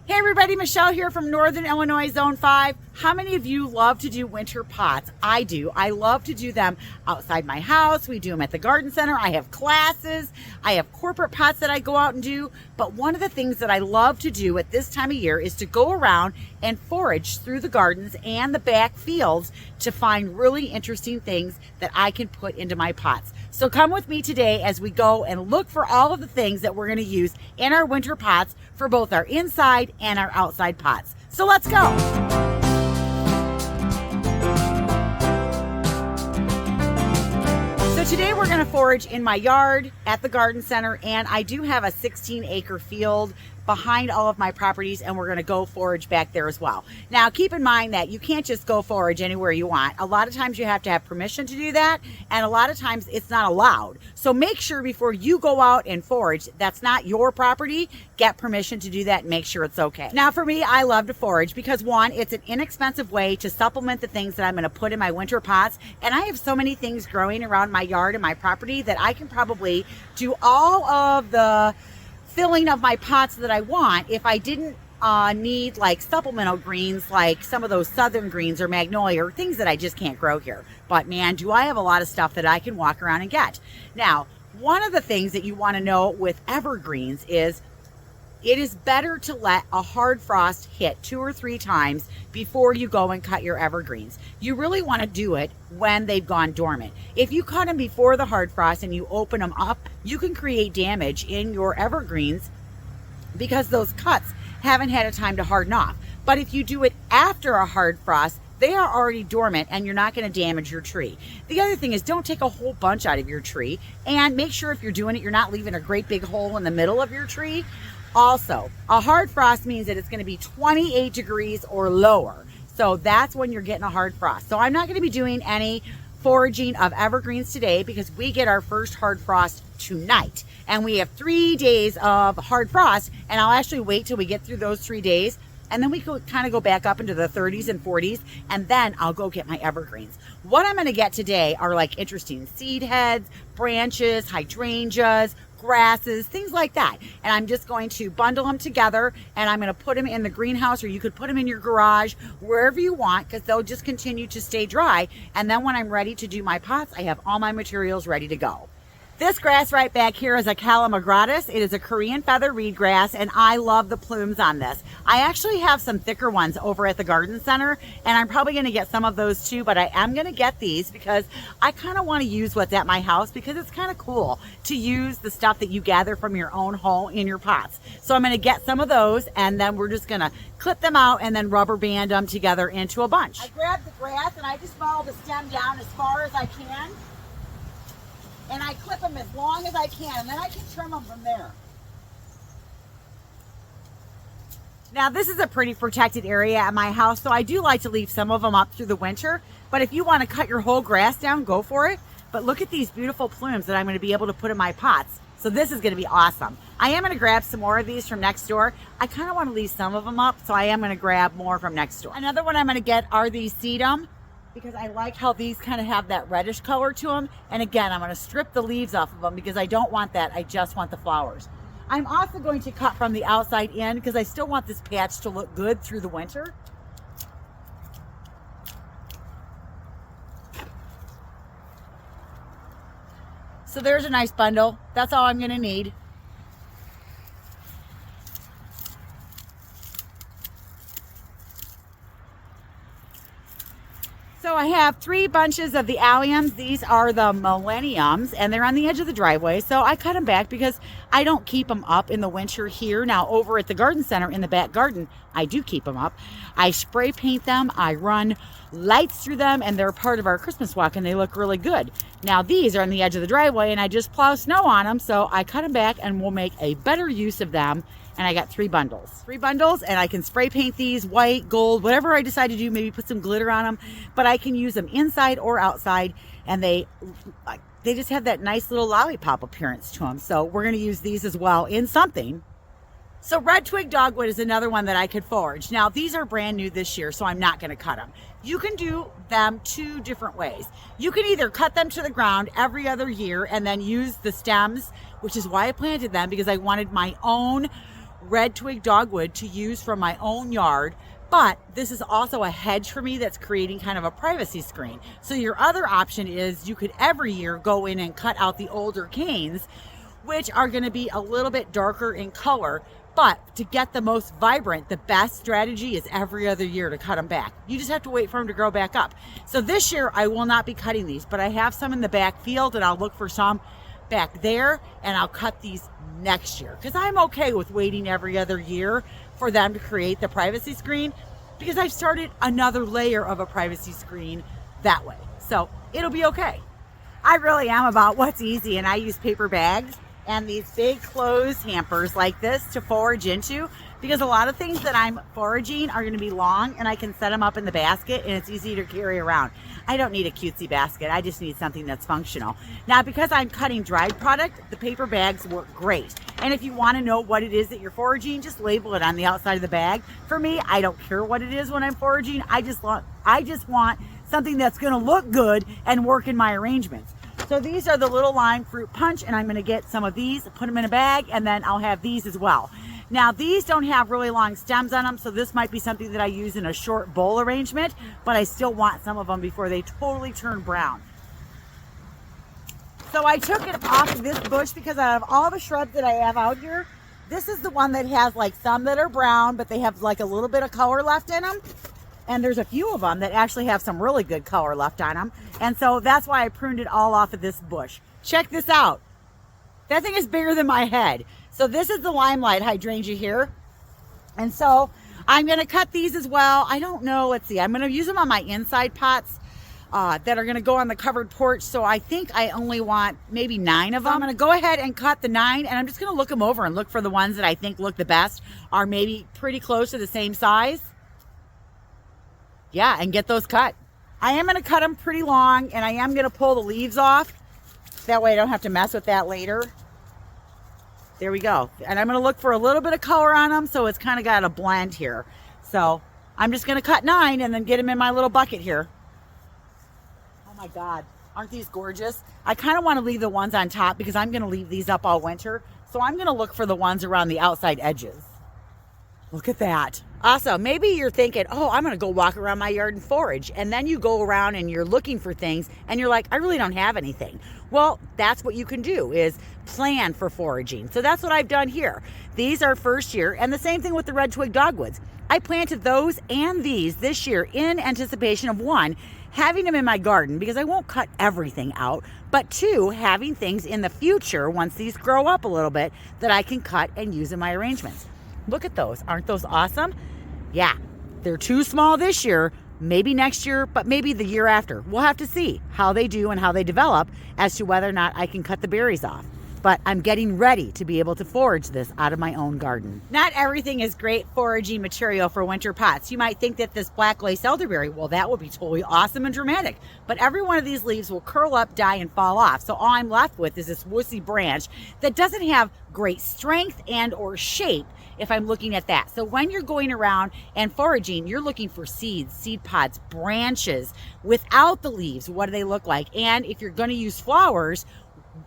Hey everybody, Michelle here from Northern Illinois Zone 5. How many of you love to do winter pots? I do. I love to do them outside my house. We do them at the garden center. I have classes. I have corporate pots that I go out and do. But one of the things that I love to do at this time of year is to go around and forage through the gardens and the back fields to find really interesting things that I can put into my pots. So come with me today as we go and look for all of the things that we're going to use in our winter pots for both our inside and our outside pots. So let's go. So today we're going to forage in my yard at the garden center, and I do have a 16-acre field behind all of my properties, and we're going to go forage back there as well. Now keep in mind that you can't just go forage anywhere you want. A lot of times you have to have permission to do that, and a lot of times it's not allowed. So make sure before you go out and forage, that's not your property, get permission to do that and make sure it's okay. Now for me, I love to forage because one, it's an inexpensive way to supplement the things that I'm going to put in my winter pots, and I have so many things growing around my yard and my property that I can probably do all of the filling of my pots that I want if I didn't need like supplemental greens like some of those southern greens or magnolia or things that I just can't grow here. But man, do I have a lot of stuff that I can walk around and get. Now, one of the things that you want to know with evergreens is it is better to let a hard frost hit 2 or 3 times before you go and cut your evergreens. You really want to do it when they've gone dormant. If you cut them before the hard frost and you open them up, you can create damage in your evergreens because those cuts haven't had a time to harden off. But if you do it after a hard frost, they are already dormant and you're not going to damage your tree. The other thing is don't take a whole bunch out of your tree, and make sure if you're doing it, you're not leaving a great big hole in the middle of your tree. Also, a hard frost means that it's going to be 28 degrees or lower. So that's when you're getting a hard frost. So I'm not going to be doing any foraging of evergreens today because we get our first hard frost tonight. And we have 3 days of hard frost, and I'll actually wait till we get through those 3 days. And then we could kind of go back up into the 30s and 40s, and then I'll go get my evergreens. What I'm going to get today are like interesting seed heads, branches, hydrangeas, grasses, things like that. And I'm just going to bundle them together, and I'm going to put them in the greenhouse, or you could put them in your garage, wherever you want, because they'll just continue to stay dry. And then when I'm ready to do my pots, I have all my materials ready to go. This grass right back here is a Calamagratis. It is a Korean feather reed grass, and I love the plumes on this. I actually have some thicker ones over at the garden center, and I'm probably going to get some of those too, but I am going to get these because I kind of want to use what's at my house, because it's kind of cool to use the stuff that you gather from your own home in your pots. So I'm going to get some of those, and then we're just going to clip them out and then rubber band them together into a bunch. I grabbed the grass and I just follow the stem down as far as I can. And I clip them as long as I can, and then I can trim them from there. Now this is a pretty protected area at my house, so I do like to leave some of them up through the winter. But if you want to cut your whole grass down, go for it. But look at these beautiful plumes that I'm going to be able to put in my pots. So this is going to be awesome. I am going to grab some more of these from next door. I kind of want to leave some of them up, so I am going to grab more from next door. Another one I'm going to get are these sedum, because I like how these kind of have that reddish color to them. And again, I'm going to strip the leaves off of them because I don't want that. I just want the flowers. I'm also going to cut from the outside in because I still want this patch to look good through the winter. So there's a nice bundle. That's all I'm going to need. So I have 3 bunches of the alliums. These are the millenniums, and they're on the edge of the driveway. So I cut them back because I don't keep them up in the winter here. Now over at the garden center in the back garden, I do keep them up. I spray paint them. I run lights through them, and they're part of our Christmas walk, and they look really good. Now these are on the edge of the driveway, and I just plow snow on them. So I cut them back, and we'll make a better use of them. And I got 3 bundles. 3 bundles, and I can spray paint these white, gold, whatever I decide to do, maybe put some glitter on them. But I can use them inside or outside, and they just have that nice little lollipop appearance to them. So we're going to use these as well in something. So red twig dogwood is another one that I could forage. Now these are brand new this year, so I'm not going to cut them. You can do them 2 different ways. You can either cut them to the ground every other year and then use the stems, which is why I planted them, because I wanted my own red twig dogwood to use from my own yard, but this is also a hedge for me that's creating kind of a privacy screen. So your other option is you could every year go in and cut out the older canes, which are going to be a little bit darker in color. But to get the most vibrant, the best strategy is every other year to cut them back. You just have to wait for them to grow back up. So this year I will not be cutting these, but I have some in the back field, and I'll look for some back there, and I'll cut these next year, because I'm okay with waiting every other year for them to create the privacy screen, because I've started another layer of a privacy screen that way. So it'll be okay. I really am about what's easy, and I use paper bags and these big closed hampers like this to forage into, because a lot of things that I'm foraging are going to be long, and I can set them up in the basket and it's easy to carry around. I don't need a cutesy basket. I just need something that's functional. Now, because I'm cutting dried product, the paper bags work great. And if you want to know what it is that you're foraging, just label it on the outside of the bag. For me, I don't care what it is when I'm foraging. I just want something that's going to look good and work in my arrangements. So these are the little lime fruit punch, and I'm going to get some of these, put them in a bag, and then I'll have these as well. Now, these don't have really long stems on them, so this might be something that I use in a short bowl arrangement, but I still want some of them before they totally turn brown. So I took it off of this bush because out of all the shrubs that I have out here, this is the one that has like some that are brown, but they have like a little bit of color left in them. And there's a few of them that actually have some really good color left on them. And so that's why I pruned it all off of this bush. Check this out. That thing is bigger than my head. So this is the limelight hydrangea here. And so I'm going to cut these as well. I don't know. Let's see. I'm going to use them on my inside pots that are going to go on the covered porch. So I think I only want maybe 9 of them. I'm going to go ahead and cut the 9, and I'm just going to look them over and look for the ones that I think look the best, are maybe pretty close to the same size. Yeah, and get those cut. I am going to cut them pretty long, and I am going to pull the leaves off. That way I don't have to mess with that later. There we go. And I'm going to look for a little bit of color on them, so it's kind of got a blend here. So I'm just going to cut 9 and then get them in my little bucket here. Oh my God, aren't these gorgeous? I kind of want to leave the ones on top because I'm going to leave these up all winter. So I'm going to look for the ones around the outside edges. Look at that. Also, maybe you're thinking, oh, I'm going to go walk around my yard and forage. And then you go around and you're looking for things and you're like, I really don't have anything. Well, that's what you can do, is plan for foraging. So that's what I've done here. These are first year, and the same thing with the red twig dogwoods. I planted those and these this year in anticipation of, 1, having them in my garden because I won't cut everything out, but 2, having things in the future once these grow up a little bit that I can cut and use in my arrangements. Look at those. Aren't those awesome? Yeah, they're too small this year, maybe next year, but maybe the year after. We'll have to see how they do and how they develop as to whether or not I can cut the berries off. But I'm getting ready to be able to forage this out of my own garden. Not everything is great foraging material for winter pots. You might think that this black lace elderberry, well, that would be totally awesome and dramatic. But every one of these leaves will curl up, die, and fall off. So all I'm left with is this wussy branch that doesn't have great strength and or shape if I'm looking at that. So when you're going around and foraging, you're looking for seeds, seed pods, branches without the leaves. What do they look like? And if you're going to use flowers,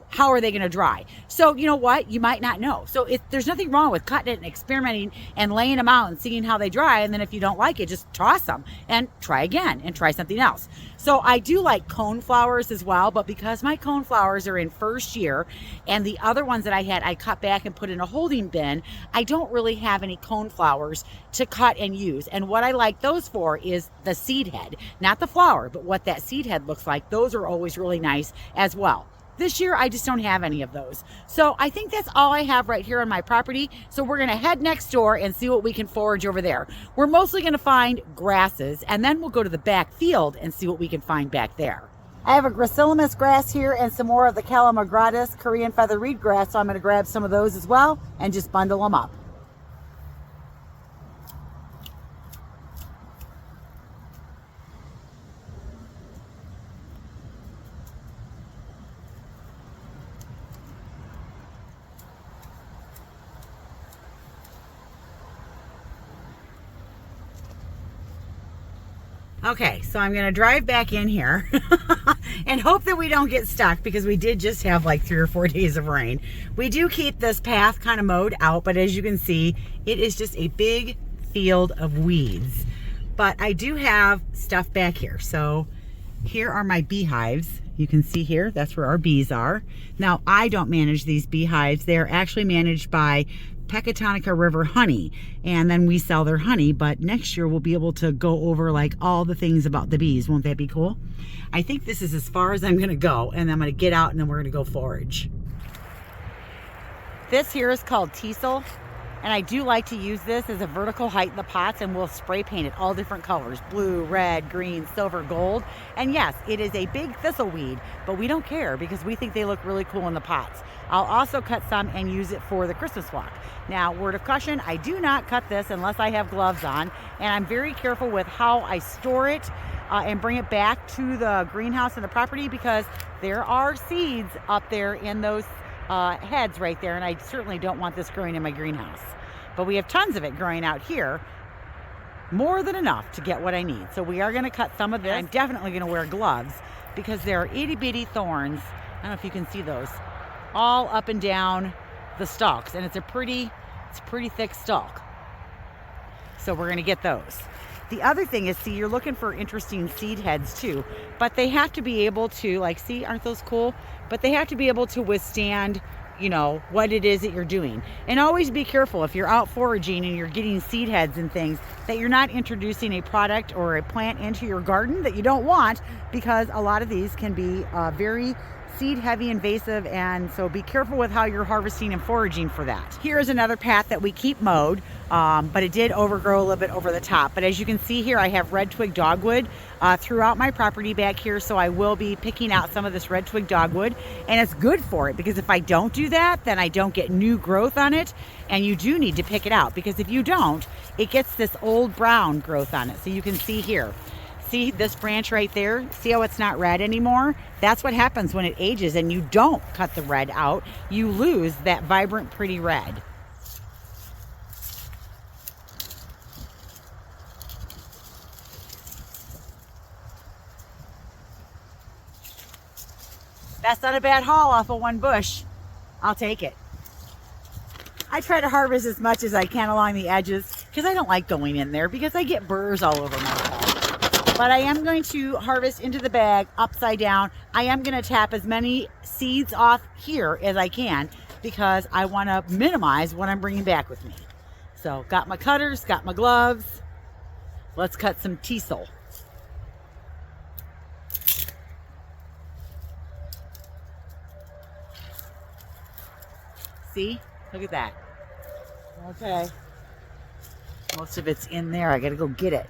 how are they going to dry? So you know what? You might not know. So there's nothing wrong with cutting it and experimenting and laying them out and seeing how they dry. And then if you don't like it, just toss them and try again and try something else. So I do like cone flowers as well, but because my cone flowers are in first year and the other ones that I had, I cut back and put in a holding bin, I don't really have any cone flowers to cut and use. And what I like those for is the seed head, not the flower, but what that seed head looks like. Those are always really nice as well. This year, I just don't have any of those. So I think that's all I have right here on my property. So we're going to head next door and see what we can forage over there. We're mostly going to find grasses, and then we'll go to the back field and see what we can find back there. I have a gracillus grass here and some more of the calamagratis, Korean feather reed grass, so I'm going to grab some of those as well and just bundle them up. Okay, so I'm going to drive back in here and hope that we don't get stuck, because we did just have like 3 or 4 days of rain. We do keep this path kind of mowed out, but as you can see, it is just a big field of weeds. But I do have stuff back here. So here are my beehives. You can see here, that's where our bees are. Now, I don't manage these beehives. They're actually managed by Pecatonica River Honey, and then we sell their honey. But next year we'll be able to go over like all the things about the bees. Won't that be cool? I think this is as far as I'm gonna go, and I'm gonna get out and then we're gonna go forage. This here is called teasel, and I do like to use this as a vertical height in the pots, and we'll spray paint it all different colors: blue, red, green, silver, gold. And yes, it is a big thistle weed, but we don't care because we think they look really cool in the pots. I'll also cut some and use it for the Christmas walk. Now, word of caution, I do not cut this unless I have gloves on, and I'm very careful with how I store it and bring it back to the greenhouse and the property, because there are seeds up there in those heads right there, and I certainly don't want this growing in my greenhouse. But we have tons of it growing out here, more than enough to get what I need. So we are going to cut some of this. I'm definitely going to wear gloves because there are itty bitty thorns. I don't know if you can see those, all up and down the stalks, and it's a pretty thick stalk. So we're going to get those. The other thing is, see, you're looking for interesting seed heads too, but they have to be able to, like, see, aren't those cool? But they have to be able to withstand, you know, what it is that you're doing. And always be careful if you're out foraging and you're getting seed heads and things, that you're not introducing a product or a plant into your garden that you don't want, because a lot of these can be very seed heavy, invasive, and so be careful with how you're harvesting and foraging for that. Here is another path that we keep mowed, but it did overgrow a little bit over the top. But as you can see here, I have red twig dogwood throughout my property back here, so I will be picking out some of this red twig dogwood, and it's good for it, because if I don't do that, then I don't get new growth on it, and you do need to pick it out, because if you don't, it gets this old brown growth on it. So you can see here, see this branch right there? See how it's not red anymore? That's what happens when it ages and you don't cut the red out. You lose that vibrant, pretty red. That's not a bad haul off of one bush. I'll take it. I try to harvest as much as I can along the edges because I don't like going in there because I get burrs all over myself. But I am going to harvest into the bag upside down. I am going to tap as many seeds off here as I can because I want to minimize what I'm bringing back with me. So got my cutters, got my gloves. Let's cut some teasel. See? Look at that. Okay. Most of it's in there. I got to go get it.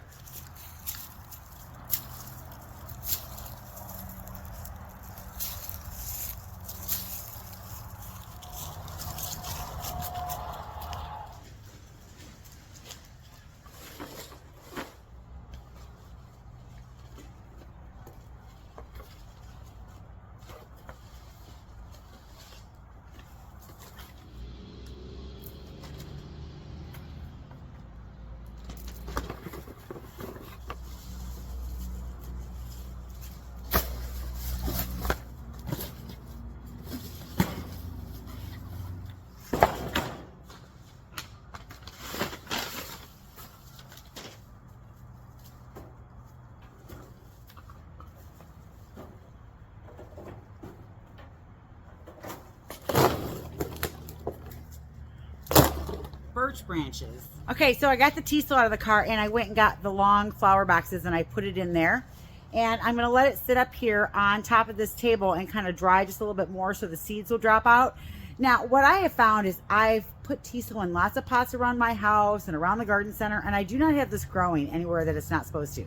Birch branches. Okay, so I got the teasel out of the car and I went and got the long flower boxes and I put it in there. And I'm gonna let it sit up here on top of this table and kind of dry just a little bit more so the seeds will drop out. Now, what I have found is I've put teasel in lots of pots around my house and around the garden center, and I do not have this growing anywhere that it's not supposed to.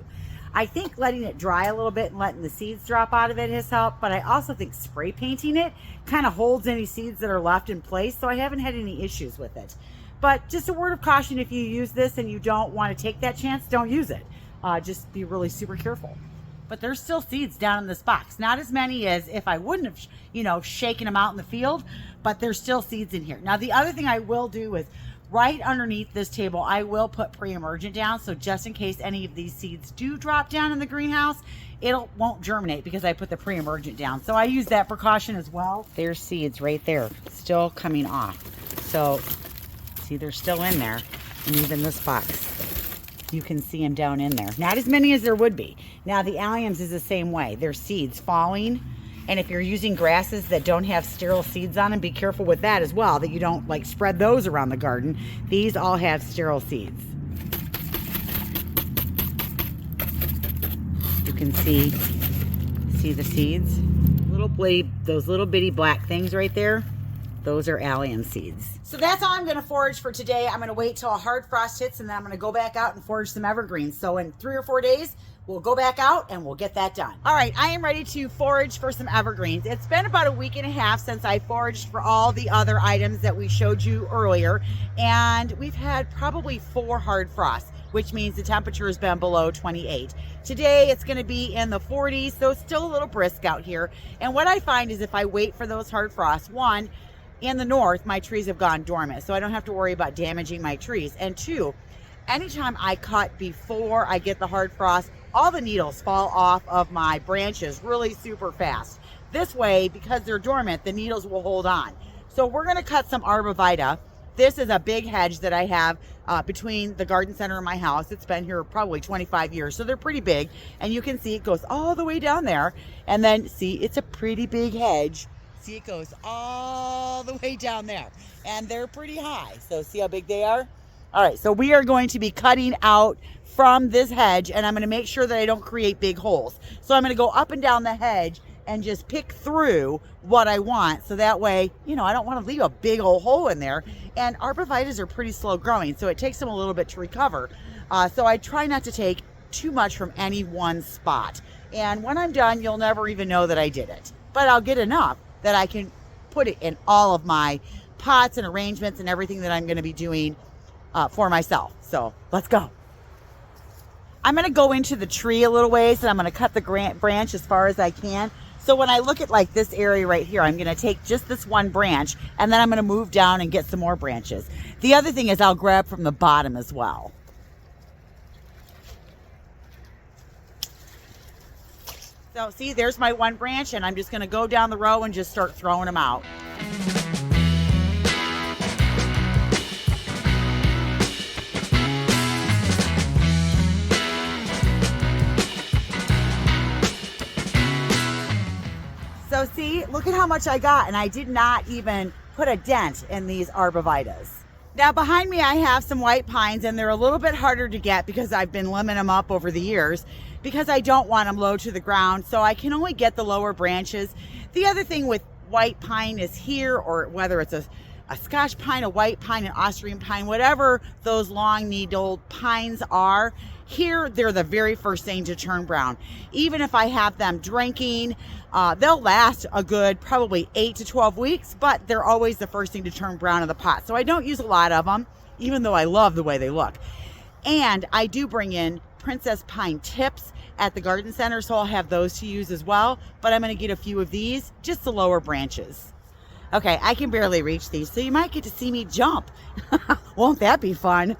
I think letting it dry a little bit and letting the seeds drop out of it has helped, but I also think spray painting it kind of holds any seeds that are left in place, so I haven't had any issues with it. But just a word of caution, if you use this and you don't want to take that chance, don't use it. Just be really super careful. But there's still seeds down in this box. Not as many as if I wouldn't have, you know, shaken them out in the field, but there's still seeds in here. Now, the other thing I will do is Right underneath this table, I will put pre-emergent down, so just in case any of these seeds do drop down in the greenhouse, it won't germinate because I put the pre-emergent down. So I use that precaution as well. There's seeds right there, still coming off. So see, they're still in there, and even this box, you can see them down in there. Not as many as there would be. Now the alliums is the same way. There's seeds falling. And if you're using grasses that don't have sterile seeds on them, be careful with that as well, that you don't like spread those around the garden. These all have sterile seeds. You can see the seeds. Those little bitty black things right there, those are allium seeds. So that's all I'm gonna forage for today. I'm gonna wait till a hard frost hits, and then I'm gonna go back out and forage some evergreens. So in 3 or 4 days, we'll go back out and we'll get that done. All right, I am ready to forage for some evergreens. It's been about a week and a half since I foraged for all the other items that we showed you earlier. And we've had probably 4 hard frosts, which means the temperature has been below 28. Today, it's gonna be in the 40s, so it's still a little brisk out here. And what I find is if I wait for those hard frosts, one, in the north, my trees have gone dormant, so I don't have to worry about damaging my trees. And 2, anytime I cut before I get the hard frost, all the needles fall off of my branches really super fast. This way, because they're dormant, the needles will hold on. So we're gonna cut some arborvitae. This is a big hedge that I have between the garden center and my house. It's been here probably 25 years, so they're pretty big. And you can see it goes all the way down there. And then see, it's a pretty big hedge. See, it goes all the way down there. And they're pretty high. So see how big they are? All right, so we are going to be cutting out from this hedge, and I'm going to make sure that I don't create big holes. So I'm going to go up and down the hedge and just pick through what I want. So that way, you know, I don't want to leave a big old hole in there. And arborvitaes are pretty slow growing, so it takes them a little bit to recover. So I try not to take too much from any one spot. And when I'm done, you'll never even know that I did it. But I'll get enough that I can put it in all of my pots and arrangements and everything that I'm going to be doing for myself. So let's go. I'm going to go into the tree a little ways, and I'm going to cut the branch as far as I can. So when I look at like this area right here, I'm going to take just this one branch, and then I'm going to move down and get some more branches. The other thing is I'll grab from the bottom as well. So see, there's my one branch, and I'm just going to go down the row and just start throwing them out. So see, look at how much I got, and I did not even put a dent in these arborvitaes. Now behind me I have some white pines, and they're a little bit harder to get because I've been limbing them up over the years because I don't want them low to the ground, so I can only get the lower branches. The other thing with white pine is here, or whether it's a Scotch pine, a white pine, an Austrian pine, whatever those long needled pines are, here they're the very first thing to turn brown. Even if I have them drinking, they'll last a good probably 8 to 12 weeks, but they're always the first thing to turn brown in the pot. So I don't use a lot of them, even though I love the way they look. And I do bring in princess pine tips at the garden center, so I'll have those to use as well. But I'm going to get a few of these, just the lower branches. Okay, I can barely reach these, so you might get to see me jump. Won't that be fun?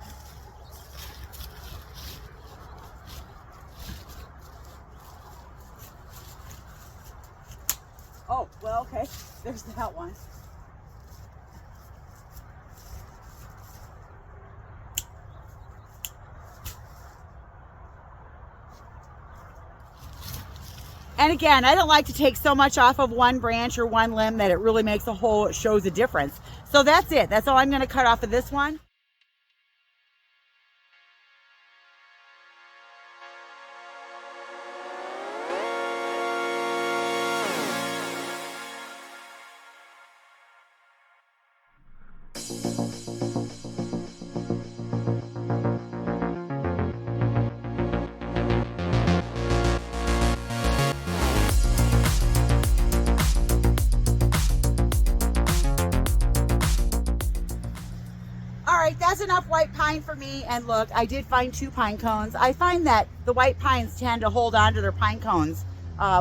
Oh, well, okay. There's that one. And again, I don't like to take so much off of one branch or one limb that it really makes a hole, it shows a difference. So that's it. That's all I'm going to cut off of this one. That's enough white pine for me. And look, I did find 2 pine cones. I find that the white pines tend to hold on to their pine cones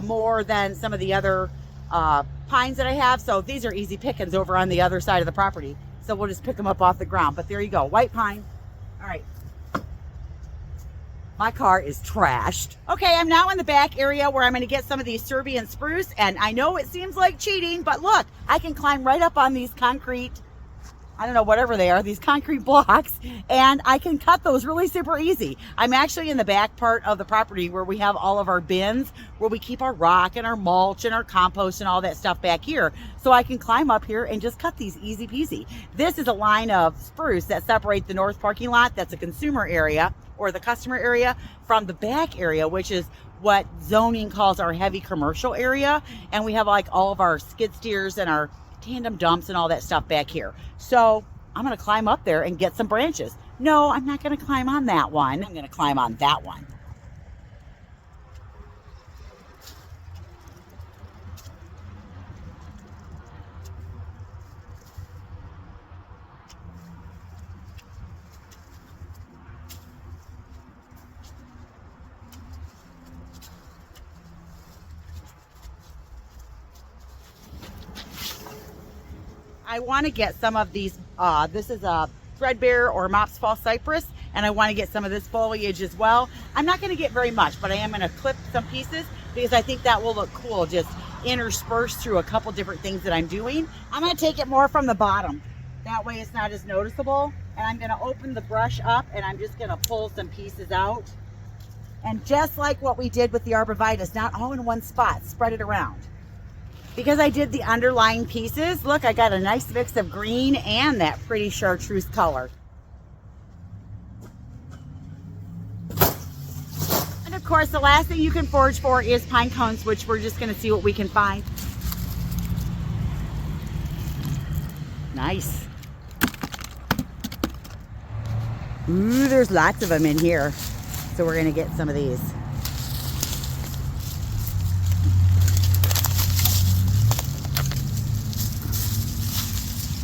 more than some of the other pines that I have. So these are easy pickings over on the other side of the property. So we'll just pick them up off the ground. But there you go, white pine. All right. My car is trashed. Okay, I'm now in the back area where I'm going to get some of these Serbian spruce. And I know it seems like cheating, but look, I can climb right up on these concrete, I don't know, whatever they are, these concrete blocks, and I can cut those really super easy. I'm actually in the back part of the property where we have all of our bins, where we keep our rock and our mulch and our compost and all that stuff back here. So I can climb up here and just cut these easy peasy. This is a line of spruce that separate the north parking lot, that's a consumer area, or the customer area, from the back area, which is what zoning calls our heavy commercial area. And we have like all of our skid steers and our tandem dumps and all that stuff back here. So I'm gonna climb up there and get some branches. No, I'm not gonna climb on that one. I'm gonna climb on that one. I want to get some of these, this is a threadbare or Mops Fall Cypress, and I want to get some of this foliage as well. I'm not going to get very much, but I am going to clip some pieces because I think that will look cool, just interspersed through a couple different things that I'm doing. I'm going to take it more from the bottom. That way it's not as noticeable. And I'm going to open the brush up and I'm just going to pull some pieces out. And just like what we did with the arborvitae, not all in one spot, spread it around. Because I did the underlying pieces, look, I got a nice mix of green and that pretty chartreuse color. And of course, the last thing you can forage for is pine cones, which we're just gonna see what we can find. Nice. Ooh, there's lots of them in here. So we're gonna get some of these.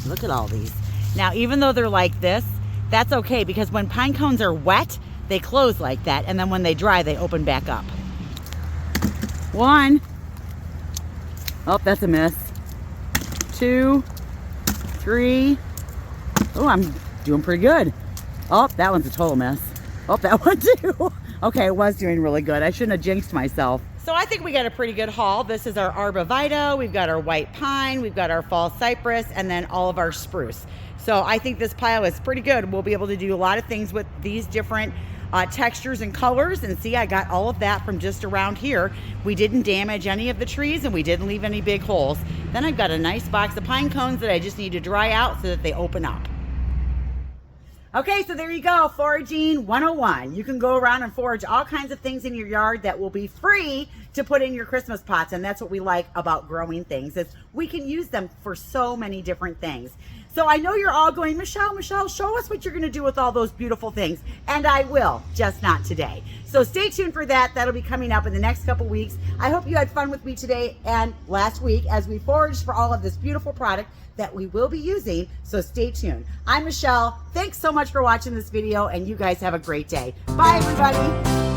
Look at all these. Now, even though they're like this, that's okay because when pine cones are wet, they close like that. And then when they dry, they open back up. One. Oh, that's a miss. Two, three. Oh, I'm doing pretty good. Oh, that one's a total miss. Oh, that one too. Okay, it was doing really good. I shouldn't have jinxed myself. So I think we got a pretty good haul. This is our arborvitae, we've got our white pine, we've got our fall cypress, and then all of our spruce. So I think this pile is pretty good. We'll be able to do a lot of things with these different textures and colors. And see, I got all of that from just around here. We didn't damage any of the trees and we didn't leave any big holes. Then I've got a nice box of pine cones that I just need to dry out so that they open up. Okay, so there you go, Foraging 101. You can go around and forage all kinds of things in your yard that will be free to put in your Christmas pots. And that's what we like about growing things, is we can use them for so many different things. So I know you're all going, Michelle, show us what you're gonna do with all those beautiful things. And I will, just not today. So stay tuned for that. That'll be coming up in the next couple weeks. I hope you had fun with me today and last week as we foraged for all of this beautiful product that we will be using, so stay tuned. I'm Michelle. Thanks so much for watching this video, and you guys have a great day. Bye, everybody.